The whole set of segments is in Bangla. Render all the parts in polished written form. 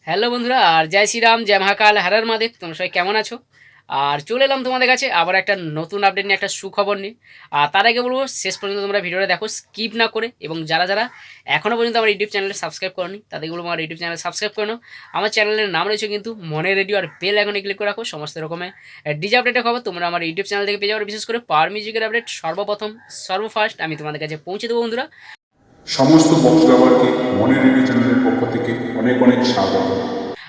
হ্যালো বন্ধুরা, আর জয় শ্রীরাম, জয় মহাকাল, হর মহাদেব। তোমরা সবাই কেমন আছো? আর চলে এলাম তোমাদের কাছে আবার একটা নতুন আপডেট নিয়ে, একটা সুখবর নিয়ে। আর তার আগে বলবো, শেষ পর্যন্ত তোমরা ভিডিওটা দেখো স্কিপ না করে, এবং যারা যারা এখনও পর্যন্ত আমার ইউটিউব চ্যানেলে সাবস্ক্রাইব করনি তাদের বলবো আমার ইউটিউব চ্যানেলে সাবস্ক্রাইব করে নাও। আমার চ্যানেলের নাম রয়েছে কিন্তু মনে রেডিও, আর বেল এখনই ক্লিক করে রাখো। সমস্ত রকমের ডিজে আপডেটের খবর তোমরা আমার ইউটিউব চ্যানেল থেকে পেয়ে যাবে। বিশেষ করে পাওয়ার মিউজিকের আপডেট সর্বপ্রথম, সর্বফার্স্ট আমি তোমাদের কাছে পৌঁছে দেবো বন্ধুরা। সমস্ত বক্স ব্যবহারকে মনে রেডিও চ্যানেলের পক্ষ থেকে অনেক অনেক স্বাগত।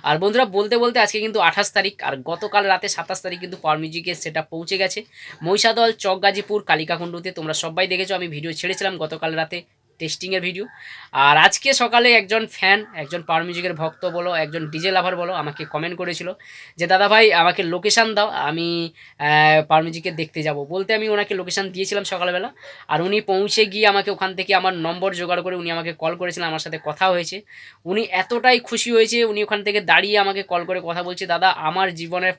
আর বন্ধুরা, বলতে বলতে আজকে কিন্তু 28 তারিখ, আর গতকাল রাতে 27 তারিখ কিন্তু পাওয়ার মিউজিকের সেটা পৌঁছে গেছে মহিষাদল, চক গাজীপুর, কালিকাকুণ্ডুতে। তোমরা সবাই দেখেছো, আমি ভিডিও ছেড়েছিলাম গতকাল রাতে, টেস্টিংয়ের ভিডিও। আর আজকে সকালে একজন ফ্যান, একজন পাওয়ার মিউজিকের ভক্ত বলো, একজন ডিজে লাভার বলো, আমাকে কমেন্ট করেছিল যে দাদা ভাই আমাকে লোকেশান দাও, আমি পাওয়ার মিউজিকে দেখতে যাব। বলতে আমি ওনাকে লোকেশান দিয়েছিলাম সকালবেলা, আর উনি পৌঁছে গিয়ে আমাকে ওখান থেকে আমার নম্বর জোগাড় করে উনি আমাকে কল করেছিলেন, আমার সাথে কথা হয়েছে। উনি এতটাই খুশি হয়েছে, উনি ওখান থেকে দাঁড়িয়ে আমাকে কল করে কথা বলছে, দাদা আমার জীবনের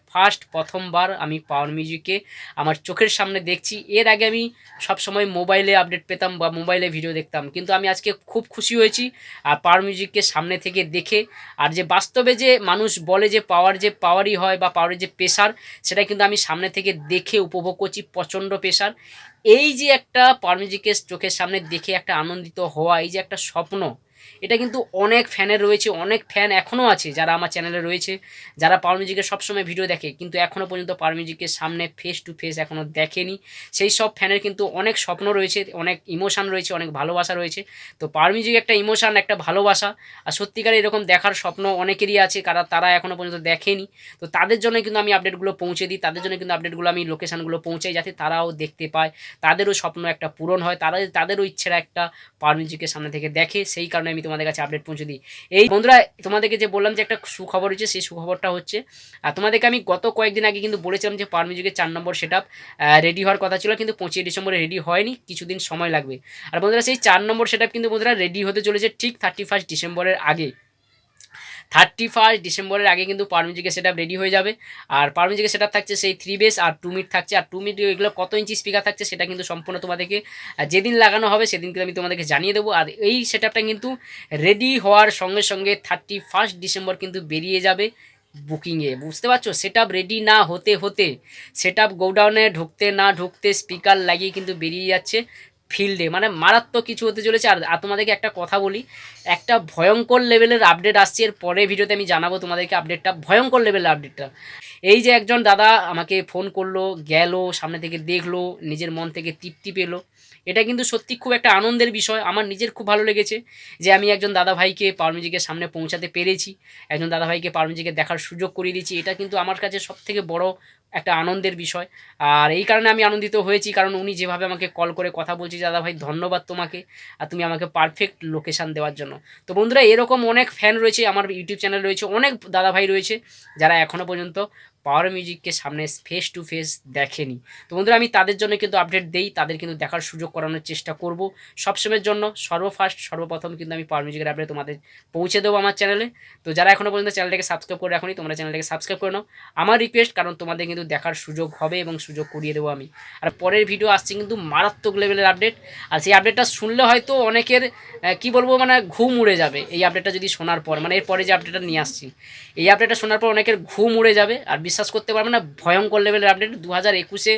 প্রথমবার আমি পাওয়ার মিউজিককে আমার চোখের সামনে দেখছি। এর আগে আমি সবসময় মোবাইলে আপডেট পেতাম বা মোবাইলে ভিডিও দেখতাম, কিন্তু আমি আজকে খুব খুশি হয়েছি আর পাওয়ার মিউজিককে সামনে থেকে দেখে। আর যে বাস্তবে যে মানুষ বলে যে পাওয়ার, যে পাওয়ারই হয় বা পাওয়ারের যে প্রেশার, সেটা কিন্তু আমি সামনে থেকে দেখে উপভোগ করছি, প্রচণ্ড প্রেশার। এই যে একটা পাওয়ার মিউজিককে চোখের সামনে দেখে একটা আনন্দিত হওয়া, এই যে একটা স্বপ্ন, এটা কিন্তু অনেক ফ্যানের রয়েছে, অনেক ফ্যান এখনও আছে যারা আমার চ্যানেলে রয়েছে, যারা পাওয়ার মিউজিকের সবসময় ভিডিও দেখে, কিন্তু এখনও পর্যন্ত পাওয়ার মিউজিকের সামনে ফেস টু ফেস এখনও দেখেনি। সেই সব ফ্যানের কিন্তু অনেক স্বপ্ন রয়েছে, অনেক ইমোশান রয়েছে, অনেক ভালোবাসা রয়েছে। তো পাওয়ার মিউজিক একটা ইমোশান, একটা ভালোবাসা। আর সত্যিকার এরকম দেখার স্বপ্ন অনেকেরই আছে, কারা তারা এখনও পর্যন্ত দেখেনি। তো তাদের জন্য কিন্তু আমি আপডেটগুলো পৌঁছে দিই, তাদের জন্য কিন্তু আপডেটগুলো আমি লোকেশানগুলো পৌঁছাই, যাতে তারাও দেখতে পায়, তাদেরও স্বপ্ন একটা পূরণ হয়, তাদেরও ইচ্ছেরা একটা পাওয়ার মিউজিকের সামনে থেকে দেখে। সেই কারণে আমি তোমাদের কাছে আপডেট পৌঁছে দিই। এই বন্ধুরা, তোমাদেরকে যে বললাম যে একটা সুখবর হচ্ছে, সেই সুখবরটা হচ্ছে, আর তোমাদেরকে আমি গত কয়েকদিন আগে কিন্তু বলেছিলাম যে পাওয়ার মিউজিকের 4 নম্বর সেট আপ রেডি হওয়ার কথা ছিল, কিন্তু 25 ডিসেম্বরে রেডি হয়নি, কিছুদিন সময় লাগবে। আর বন্ধুরা, সেই 4 নম্বর সেট আপ কিন্তু বন্ধুরা রেডি হতে চলেছে ঠিক 31 ডিসেম্বরের আগে। 31 ডিসেম্বরের আগে কিন্তু পাওয়ার মিউজিকের সেট আপ রেডি হয়ে যাবে। আর পাওয়ার মিউজিকের সেট আপ থাকছে সেই 3 বেস আর 2 মিড থাকছে। আর 2 মিড এগুলো কত ইঞ্চি স্পিকার থাকছে সেটা কিন্তু সম্পূর্ণ তোমাদেরকে যেদিন লাগানো হবে সেদিন কিন্তু আমি তোমাদেরকে জানিয়ে দেবো। আর এই সেট আপটা কিন্তু রেডি হওয়ার সঙ্গে সঙ্গে 31 ডিসেম্বর কিন্তু বেরিয়ে যাবে বুকিংয়ে। বুঝতে পারছো, সেট আপ রেডি না হতে হতে, সেট আপ গোডাউনে ঢুকতে না ঢুকতে স্পিকার লাগিয়ে কিন্তু বেরিয়ে যাচ্ছে ফিল্ডে। মানে মারাত্মক কিছু হতে চলেছে। আর তোমাদেরকে একটা কথা বলি, একটা ভয়ঙ্কর লেভেলের আপডেট আসছে, এর পরের ভিডিওতে আমি জানাবো তোমাদেরকে আপডেটটা, ভয়ঙ্কর লেভেলের আপডেটটা। এই যে একজন দাদা আমাকে ফোন করলো, গেল, সামনে থেকে দেখলো, নিজের মন থেকে তৃপ্তি পেলো, এটা কিন্তু সত্যি খুব একটা আনন্দের বিষয়। আমার নিজের খুব ভালো লেগেছে যে আমি একজন দাদা ভাইকে পাওয়ার মিউজিকের সামনে পৌঁছাতে পেরেছি, একজন দাদা ভাইকে পাওয়ার মিউজিকে দেখার সুযোগ করিয়ে দিচ্ছি। এটা কিন্তু আমার কাছে সবথেকে বড় একটা আনন্দের বিষয়। আর এই কারণে আমি আনন্দিত হয়েছি, কারণ উনি যেভাবে আমাকে কল করে কথা বলছে, দাদা ভাই ধন্যবাদ তোমাকে, আর তুমি আমাকে পারফেক্ট লোকেশান দেওয়ার জন্য। তো বন্ধুরা, এরকম অনেক ফ্যান রয়েছে, আমার ইউটিউব চ্যানেল রয়েছে, অনেক দাদা ভাই রয়েছে যারা এখনও পর্যন্ত পাওয়ার মিউজিককে সামনে ফেস টু ফেস দেখেনি। তো বন্ধুরা, আমি তাদের জন্য কিন্তু আপডেট দেই, তাদের কিন্তু দেখার সুযোগ করানোর চেষ্টা করব সবসময়ের জন্য। সর্বপ্রথম কিন্তু আমি পাওয়ার মিউজিকের আপডেট তোমাদের পৌঁছে দেবো আমার চ্যানেলে। তো যারা এখনও পর্যন্ত চ্যানেলটাকে সাবস্ক্রাইব করে রাখোনি, তোমরা চ্যানেলটাকে সাবস্ক্রাইব করে নাও, আমার রিকোয়েস্ট, কারণ তোমাদের কিন্তু দেখার সুযোগ হবে এবং সুযোগ করিয়ে দেবো আমি। আর পরের ভিডিও আসছে কিন্তু মারাত্মক লেভেলের আপডেট। আর সেই আপডেটটা শুনলে হয়তো অনেকের কি বলবো, মানে ঘুম উড়ে যাবে এই আপডেটটা যদি শোনার পর, মানে এরপরে যে আপডেটটা নিয়ে আসছি, এই আপডেটটা শোনার পর অনেকের ঘুম উড়ে যাবে আর বিশ্বাস করতে পারবে না, ভয়ঙ্কর লেভেলের আপডেট 2021-এ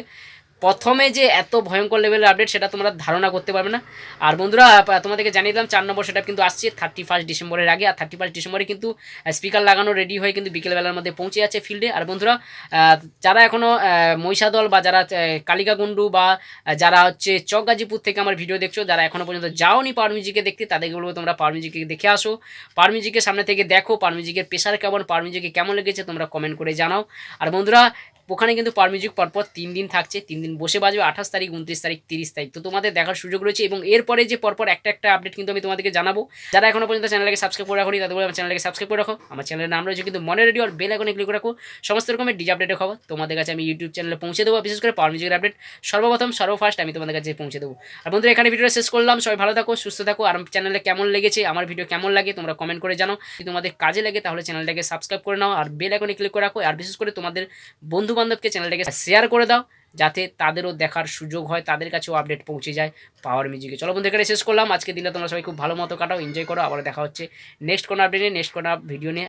প্রথমে যে এত ভয়ঙ্কর লেভেলের আপডেট সেটা তোমরা ধারণা করতে পারবে না। আর বন্ধুরা, তোমাদেরকে জানিয়ে দিলাম 4 নম্বর সেটা কিন্তু আসছে 31 ডিসেম্বরের আগে। আর 31 ডিসেম্বরে কিন্তু স্পিকার লাগানো রেডি হয়ে কিন্তু বিকেলবেলার মধ্যে পৌঁছে যাচ্ছে ফিল্ডে। আর বন্ধুরা, যারা এখনও মহিষাদল বা যারা কালিকাকুণ্ডু বা যারা হচ্ছে চক গাজীপুর থেকে আমার ভিডিও দেখছো, যারা এখনও পর্যন্ত যাওনি পাওয়ার মিউজিকে দেখতে, তাদেরকে বলবো তোমরা পাওয়ার মিউজিকে দেখে আসো, পাওয়ার মিউজিকের সামনে থেকে দেখো পাওয়ার মিউজিকের প্রেশার কেমন, পাওয়ার মিউজিকে কেমন লেগেছে তোমরা কমেন্ট করে জানাও। আর বন্ধুরা, ওখানে কিন্তু পাওয়ার মিউজিক পরপর 3 দিন থাকছে, 3 দিন বসে বাজবে, 28 তারিখ, 29 তারিখ, 30 তারিখ। তো তোমাদের দেখার সুযোগ রয়েছে, এবং এরপরে যে পরপর একটা একটা আপডেট কিন্তু আমি তোমাদেরকে জানাবো। যারা এখনো পর্যন্ত চ্যানেলকে সাবস্ক্রাইব করে রাখোনি, তাদের বলে আমার চ্যানেলকে সাবস্ক্রাইব করে রাখো। আমার চ্যানেলের নাম রয়েছে কিন্তু মনে রেডিও, আর বেল আইকনে ক্লিক করে রাখো। সমস্ত রকমের ডিজ আপডেটের খবর তোমাদের কাছে আমি ইউটিউব চ্যানেলে পৌঁছে দেবো। বিশেষ করে পাওয়ার মিউজিকের আপডেট সর্বপ্রথম, সর্বফার্স্ট আমি তোমাদের কাছে পৌঁছে দেবো। আর বন্ধুরা, এখানে ভিডিওটা শেষ করলাম। সবাই ভালো থাকো, সুস্থ থাকো। আর চ্যানেলে কেমন লেগেছে, আমার ভিডিও কেমন লাগে তোমরা কমেন্ট করে জানো। যদি তোমাদের কাজে লাগে তাহলে চ্যানেলটাকে সাবস্ক্রাইব করে নাও আর বেল আইকনে ক্লিক করে রাখো। আর বিশেষ করে তোমাদের বন্ধু বান্ধবকে চ্যানেলটাকে শেয়ার করে দাও, যাতে তাদেরও দেখার সুযোগ হয়, তাদের কাছেও আপডেট পৌঁছে যায় পাওয়ার মিউজিকে। চলো বন্ধু, এখানে শেষ করলাম। আজকে দিনটা তোমরা সবাই খুব ভালো মতো কাটাও, এনজয় করো। আবার দেখা হচ্ছে নেক্সট কোনো আপডেট নিয়ে, নেক্সট কোনো ভিডিও নিয়ে।